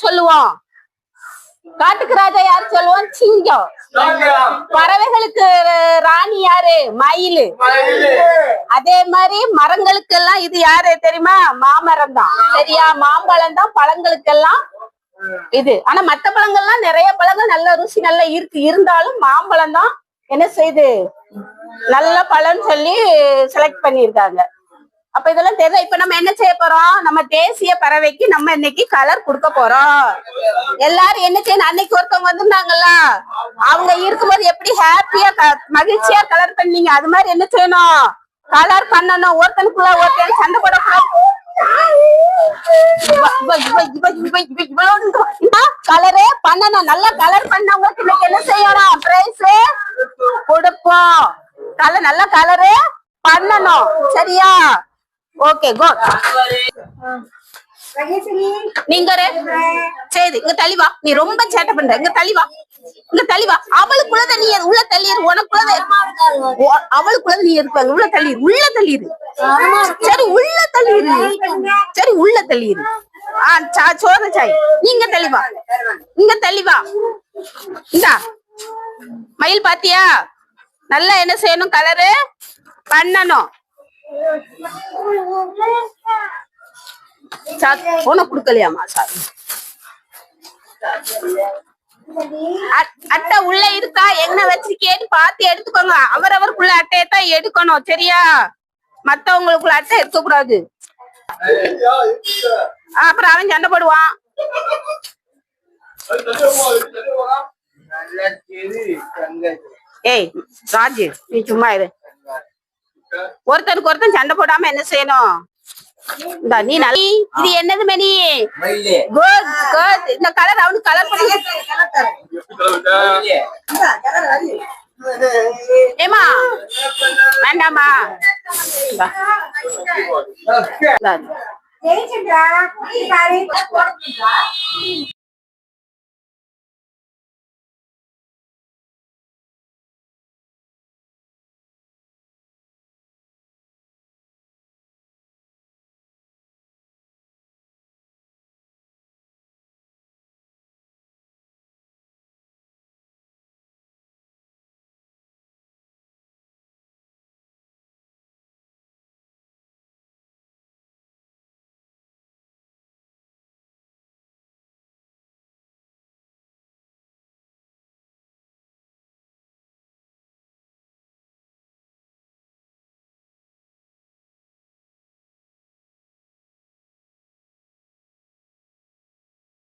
சொல்லுவோம்? காட்டுக்கு ராஜா யாரு சொல்லுவோம்? சிங்கம். பறவைகளுக்கு ராணி யாரு? மயிலு. அதே மாதிரி மரங்களுக்கெல்லாம் இது யாரு தெரியுமா? மாமரம் தான். சரியா? மாம்பழம் தான் பழங்களுக்கெல்லாம் இது. ஆனா மத்த பழங்கள்லாம் நிறைய பழங்கள் நல்ல ருசி நல்லா இருந்தாலும் மாம்பழம் தான் என்ன செய்யுது நல்ல பழம்னு சொல்லி செலக்ட் பண்ணிருக்காங்க. அப்ப இதெல்லாம் தெரியல. இப்ப நம்ம என்ன செய்ய போறோம்? நம்ம தேசிய பறவைக்கு நம்ம இன்னைக்கு கலர் கொடுக்க போறோம். எல்லாரும் என்ன செய்யணும்? அன்னைக்கு ஒருத்தவங்க வந்திருந்தாங்கல்ல, அவங்க இருக்கும்போது எப்படி ஹாப்பியா மகிழ்ச்சியா கலர் பண்ணீங்க, அது மாதிரி என்ன செய்யணும்? கலர் பண்ணணும். ஒருத்தனுக்குள்ள ஒருத்தன் சண்டை போடக்கூடாது. கலரே பண்ணணும். நல்லா கலர் பண்ணவங்களுக்கு இன்னைக்கு என்ன செய்யணும்? பிரைஸ் கொடுப்போம். நல்ல கலரே பண்ணணும். சரியா? Okay good. நீங்க சரி இங்க தள்ளிவா. நீ ரொம்ப சேட்டை பண்ற. இங்க தள்ளிவா. இங்க தள்ளிவா. அவளுக்குள்ளத நீ உள்ள தள்ளிடு. உனக்குள்ளத அவளுக்குள்ளத நீ இருப்பாங்க. உள்ள தள்ளிடு. உள்ள தள்ளிடு. சரி உள்ள தள்ளிடு. சரி உள்ள தள்ளிடு. சோறு சாய். நீங்க தள்ளிவா. இங்க தள்ளிவா. இந்தா மயில் பாத்தியா? நல்லா என்ன செய்யணும்? கலரு பண்ணணும். உனக்கு கொடுக்கலையாமா? சார் அட்டை உள்ள இருக்கா என்ன வச்சிருக்கேன்னு பார்த்து எடுத்துக்கோங்க. அவரவருக்குள்ள அட்டையத்தான் எடுக்கணும். சரியா? மத்தவங்களுக்குள்ள அட்டை எடுக்க கூடாது. அப்புறம் அவன் சண்டை போடுவான். ஏய் ராஜு நீ சும்மா இரு. ஒருத்தருக்கு ஒருத்தன் சண்டை போடாம என்ன செய்யணும்? நீ இது என்னது மணி? Good good. இந்த கலர் அவனுக்கு கலர் பண்ணி ஏமா வேண்டாமா?